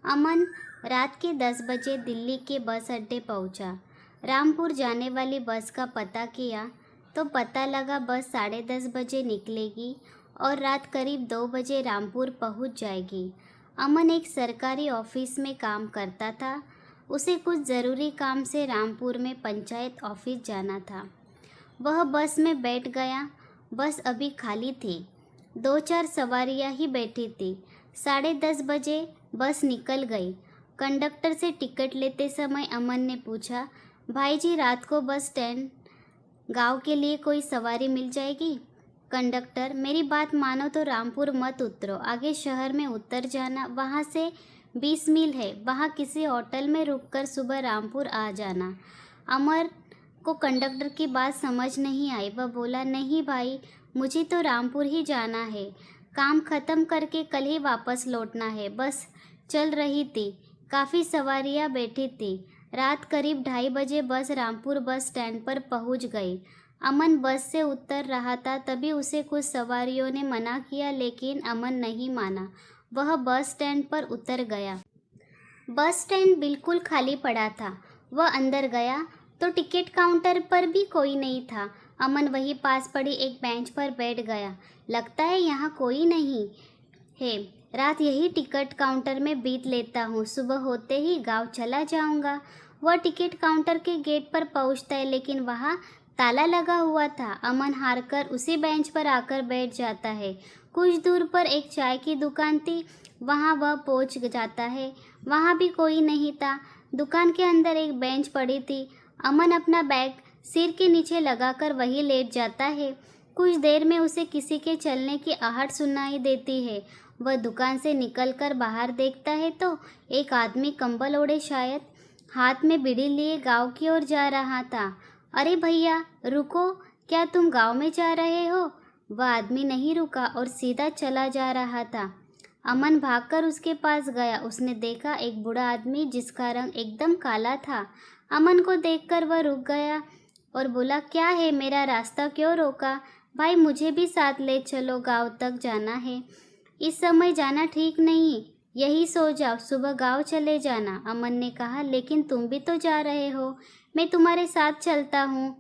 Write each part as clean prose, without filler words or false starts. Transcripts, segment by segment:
अमन रात के 10 बजे दिल्ली के बस अड्डे पहुंचा। रामपुर जाने वाली बस का पता किया तो पता लगा बस 10:30 बजे निकलेगी और रात करीब 2 बजे रामपुर पहुंच जाएगी। अमन एक सरकारी ऑफिस में काम करता था। उसे कुछ ज़रूरी काम से रामपुर में पंचायत ऑफिस जाना था। वह बस में बैठ गया। बस अभी खाली थी, 2-4 सवारियां ही बैठी थी। 10:30 बजे बस निकल गई। कंडक्टर से टिकट लेते समय अमन ने पूछा, भाई जी रात को बस स्टैंड गांव के लिए कोई सवारी मिल जाएगी? कंडक्टर, मेरी बात मानो तो रामपुर मत उतरो, आगे शहर में उतर जाना, वहाँ से 20 मील है, वहाँ किसी होटल में रुककर सुबह रामपुर आ जाना। अमर को कंडक्टर की बात समझ नहीं आई। वह बोला, नहीं भाई, मुझे तो रामपुर ही जाना है, काम ख़त्म करके कल ही वापस लौटना है। बस चल रही थी, काफ़ी सवारियां बैठी थी। रात करीब 2:30 बजे बस रामपुर बस स्टैंड पर पहुंच गई। अमन बस से उतर रहा था, तभी उसे कुछ सवारियों ने मना किया, लेकिन अमन नहीं माना। वह बस स्टैंड पर उतर गया। बस स्टैंड बिल्कुल खाली पड़ा था। वह अंदर गया तो टिकट काउंटर पर भी कोई नहीं था। अमन वहीं पास पड़ी एक बेंच पर बैठ गया। लगता है यहाँ कोई नहीं है, रात यही टिकट काउंटर में बीत लेता हूँ, सुबह होते ही गांव चला जाऊँगा। वह टिकट काउंटर के गेट पर पहुँचता है, लेकिन वहाँ ताला लगा हुआ था। अमन हार कर उसी बेंच पर आकर बैठ जाता है। कुछ दूर पर एक चाय की दुकान थी, वहाँ वह पहुँच जाता है। वहाँ भी कोई नहीं था। दुकान के अंदर एक बेंच पड़ी थी। अमन अपना बैग सिर के नीचे लगाकर वहीं लेट जाता है। कुछ देर में उसे किसी के चलने की आहट सुनाई देती है। वह दुकान से निकलकर बाहर देखता है तो एक आदमी कंबल ओढ़े, शायद हाथ में बीड़ी लिए गांव की ओर जा रहा था। अरे भैया रुको, क्या तुम गांव में जा रहे हो? वह आदमी नहीं रुका और सीधा चला जा रहा था। अमन भागकर उसके पास गया। उसने देखा एक बूढ़ा आदमी जिसका रंग एकदम काला था। अमन को देखकर वह रुक गया और बोला, क्या है, मेरा रास्ता क्यों रोका? भाई मुझे भी साथ ले चलो, गांव तक जाना है। इस समय जाना ठीक नहीं, यही सो जाओ, सुबह गांव चले जाना। अमन ने कहा, लेकिन तुम भी तो जा रहे हो, मैं तुम्हारे साथ चलता हूँ।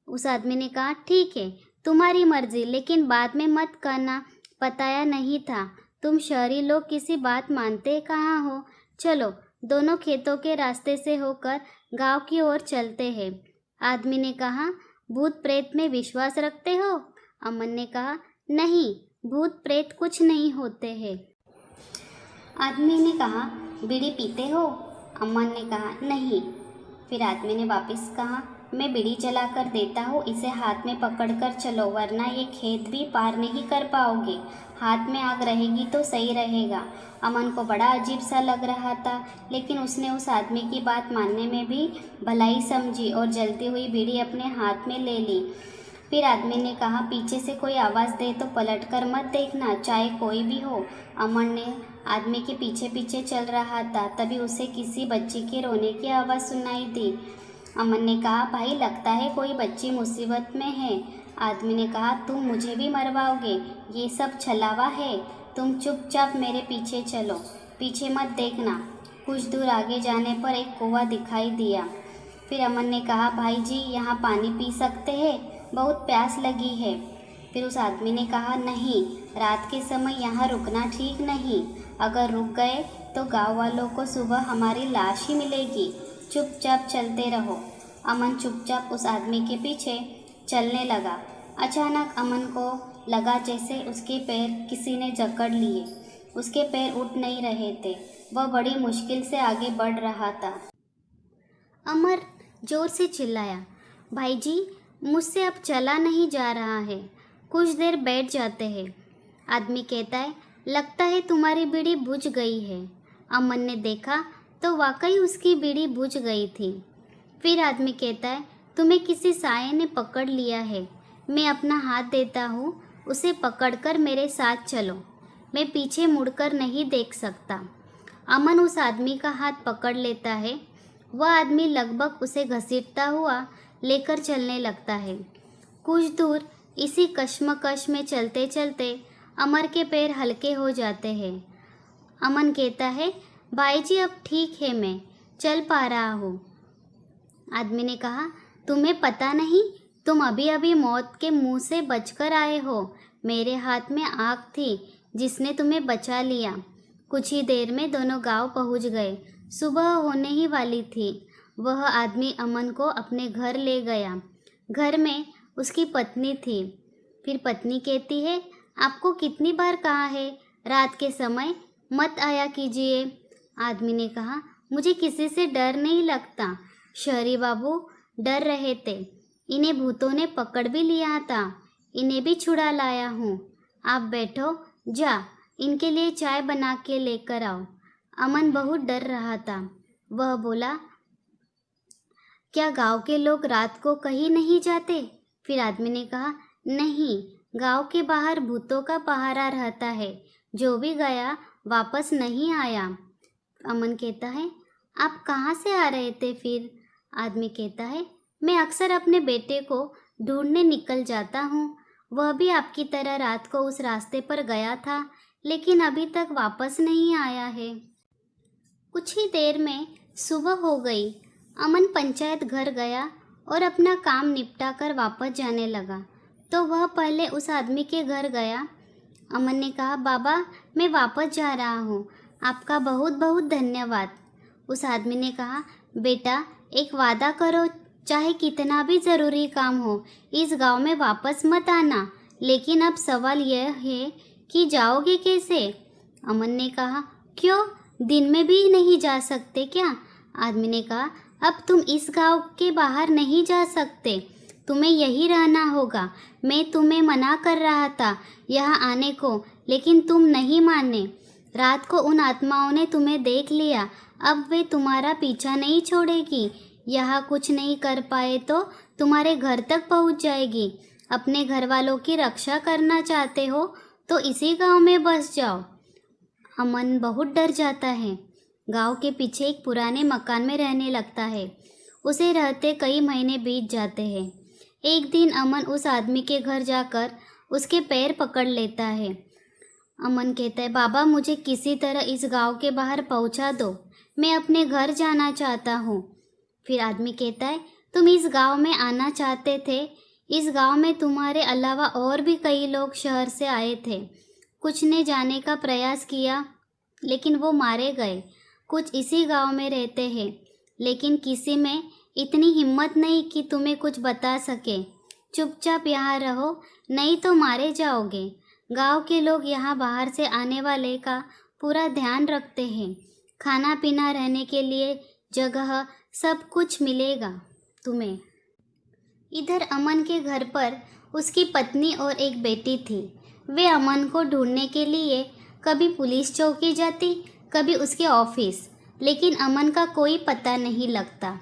उस आदमी ने कहा, ठीक है, तुम्हारी मर्जी, लेकिन बाद में मत कहना बताया नहीं था। तुम शहरी लोग किसी बात मानते कहाँ हो। चलो, दोनों खेतों के रास्ते से होकर गांव की ओर चलते हैं। आदमी ने कहा, भूत प्रेत में विश्वास रखते हो? अमन ने कहा, नहीं, भूत प्रेत कुछ नहीं होते हैं। आदमी ने कहा, बीड़ी पीते हो? अमन ने कहा, नहीं। फिर आदमी ने वापस कहा, मैं बीड़ी जलाकर देता हूँ, इसे हाथ में पकड़कर चलो, वरना ये खेत भी पार नहीं कर पाओगे। हाथ में आग रहेगी तो सही रहेगा। अमन को बड़ा अजीब सा लग रहा था, लेकिन उसने उस आदमी की बात मानने में भी भलाई समझी और जलती हुई बीड़ी अपने हाथ में ले ली। फिर आदमी ने कहा, पीछे से कोई आवाज़ दे तो पलटकर मत देखना, चाहे कोई भी हो। अमन ने आदमी के पीछे पीछे चल रहा था, तभी उसे किसी बच्ची के रोने की आवाज़ सुनाई दी। अमन ने कहा, भाई लगता है कोई बच्ची मुसीबत में है। आदमी ने कहा, तुम मुझे भी मरवाओगे, ये सब छलावा है, तुम चुपचाप मेरे पीछे चलो, पीछे मत देखना। कुछ दूर आगे जाने पर एक कुआं दिखाई दिया। फिर अमन ने कहा, भाई जी यहाँ पानी पी सकते हैं, बहुत प्यास लगी है। फिर उस आदमी ने कहा, नहीं, रात के समय यहाँ रुकना ठीक नहीं, अगर रुक गए तो गांव वालों को सुबह हमारी लाश ही मिलेगी, चुपचाप चलते रहो। अमन चुपचाप उस आदमी के पीछे चलने लगा। अचानक अमन को लगा जैसे उसके पैर किसी ने जकड़ लिए। उसके पैर उठ नहीं रहे थे। वह बड़ी मुश्किल से आगे बढ़ रहा था। अमर जोर से चिल्लाया, भाई जी, मुझसे अब चला नहीं जा रहा है, कुछ देर बैठ जाते हैं। आदमी कहता है, लगता है तुम्हारी बीड़ी बुझ गई है। अमन ने देखा तो वाकई उसकी बीड़ी बुझ गई थी। फिर आदमी कहता है, तुम्हें किसी साये ने पकड़ लिया है, मैं अपना हाथ देता हूँ, उसे पकड़कर मेरे साथ चलो, मैं पीछे मुड़कर नहीं देख सकता। अमन उस आदमी का हाथ पकड़ लेता है। वह आदमी लगभग उसे घसीटता हुआ लेकर चलने लगता है। कुछ दूर इसी कश्मकश में चलते चलते अमर के पैर हल्के हो जाते हैं। अमन कहता है, भाई जी अब ठीक है, मैं चल पा रहा हूँ। आदमी ने कहा, तुम्हें पता नहीं, तुम अभी अभी मौत के मुंह से बचकर आए हो। मेरे हाथ में आग थी जिसने तुम्हें बचा लिया। कुछ ही देर में दोनों गांव पहुंच गए। सुबह होने ही वाली थी। वह आदमी अमन को अपने घर ले गया। घर में उसकी पत्नी थी। फिर पत्नी कहती है, आपको कितनी बार कहा है रात के समय मत आया कीजिए। आदमी ने कहा, मुझे किसी से डर नहीं लगता। शहरी बाबू डर रहे थे। इन्हें भूतों ने पकड़ भी लिया था। इन्हें भी छुड़ा लाया हूँ। आप बैठो, जा इनके लिए चाय बना के लेकर आओ। अमन बहुत डर रहा था। वह बोला, क्या गांव के लोग रात को कहीं नहीं जाते? फिर आदमी ने कहा, नहीं, गांव के बाहर भूतों का पहरा रहता है। जो भी गया वापस नहीं आया। अमन कहता है, आप कहाँ से आ रहे थे फिर? आदमी कहता है, मैं अक्सर अपने बेटे को ढूंढने निकल जाता हूँ। वह भी आपकी तरह रात को उस रास्ते पर गया था, लेकिन अभी तक वापस नहीं आया है। कुछ ही देर में सुबह हो गई। अमन पंचायत घर गया और अपना काम निपटा कर वापस जाने लगा तो वह पहले उस आदमी के घर गया। अमन ने कहा, बाबा मैं वापस जा रहा हूँ, आपका बहुत बहुत धन्यवाद। उस आदमी ने कहा, बेटा एक वादा करो, चाहे कितना भी ज़रूरी काम हो, इस गांव में वापस मत आना। लेकिन अब सवाल यह है कि जाओगे कैसे? अमन ने कहा, क्यों, दिन में भी नहीं जा सकते क्या? आदमी ने कहा, अब तुम इस गांव के बाहर नहीं जा सकते, तुम्हें यही रहना होगा। मैं तुम्हें मना कर रहा था यहाँ आने को, लेकिन तुम नहीं माने। रात को उन आत्माओं ने तुम्हें देख लिया, अब वे तुम्हारा पीछा नहीं छोड़ेगी। यहाँ कुछ नहीं कर पाए तो तुम्हारे घर तक पहुँच जाएगी। अपने घर वालों की रक्षा करना चाहते हो तो इसी गांव में बस जाओ। अमन बहुत डर जाता है। गांव के पीछे एक पुराने मकान में रहने लगता है। उसे रहते कई महीने बीत जाते हैं। एक दिन अमन उस आदमी के घर जाकर उसके पैर पकड़ लेता है। अमन कहता है, बाबा मुझे किसी तरह इस गांव के बाहर पहुंचा दो, मैं अपने घर जाना चाहता हूँ। फिर आदमी कहता है, तुम इस गांव में आना चाहते थे? इस गांव में तुम्हारे अलावा और भी कई लोग शहर से आए थे। कुछ ने जाने का प्रयास किया लेकिन वो मारे गए। कुछ इसी गांव में रहते हैं, लेकिन किसी में इतनी हिम्मत नहीं कि तुम्हें कुछ बता सके। चुपचाप यहाँ रहो, नहीं तो मारे जाओगे। गांव के लोग यहाँ बाहर से आने वाले का पूरा ध्यान रखते हैं। खाना पीना, रहने के लिए जगह, सब कुछ मिलेगा तुम्हें। इधर अमन के घर पर उसकी पत्नी और एक बेटी थी। वे अमन को ढूंढने के लिए कभी पुलिस चौकी जाती, कभी उसके ऑफिस, लेकिन अमन का कोई पता नहीं लगता।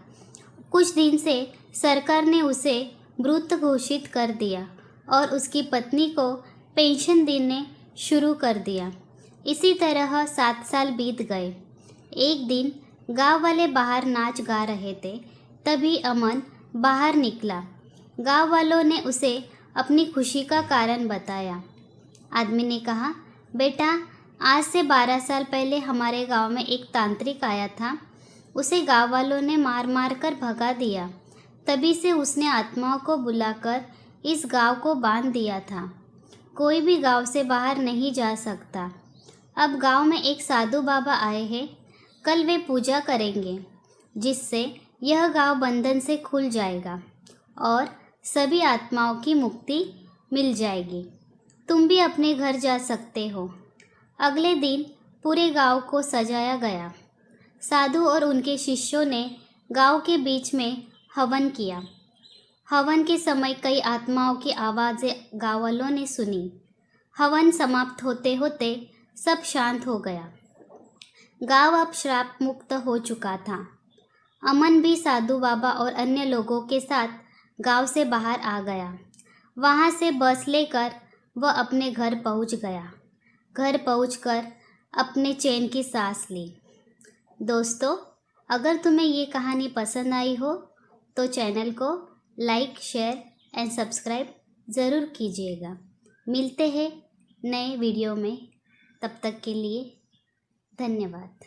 कुछ दिन से सरकार ने उसे मृत घोषित कर दिया और उसकी पत्नी को पेंशन देने शुरू कर दिया। इसी तरह 7 साल बीत गए। एक दिन गांव वाले बाहर नाच गा रहे थे, तभी अमन बाहर निकला। गांव वालों ने उसे अपनी खुशी का कारण बताया। आदमी ने कहा, बेटा आज से 12 साल पहले हमारे गांव में एक तांत्रिक आया था। उसे गांव वालों ने मार मार कर भगा दिया। तभी से उसने आत्माओं को बुलाकर इस गांव को बांध दिया था। कोई भी गांव से बाहर नहीं जा सकता। अब गांव में एक साधु बाबा आए हैं। कल वे पूजा करेंगे, जिससे यह गांव बंधन से खुल जाएगा और सभी आत्माओं की मुक्ति मिल जाएगी। तुम भी अपने घर जा सकते हो। अगले दिन पूरे गांव को सजाया गया। साधु और उनके शिष्यों ने गांव के बीच में हवन किया। हवन के समय कई आत्माओं की आवाज़ें गांव वालों ने सुनी। हवन समाप्त होते होते सब शांत हो गया। गांव अब श्राप मुक्त हो चुका था। अमन भी साधु बाबा और अन्य लोगों के साथ गांव से बाहर आ गया। वहां से बस लेकर वह अपने घर पहुंच गया। घर पहुंचकर अपने चैन की सांस ली। दोस्तों, अगर तुम्हें ये कहानी पसंद आई हो तो चैनल को लाइक, शेयर एंड सब्सक्राइब ज़रूर कीजिएगा। मिलते हैं नए वीडियो में। तब तक के लिए धन्यवाद।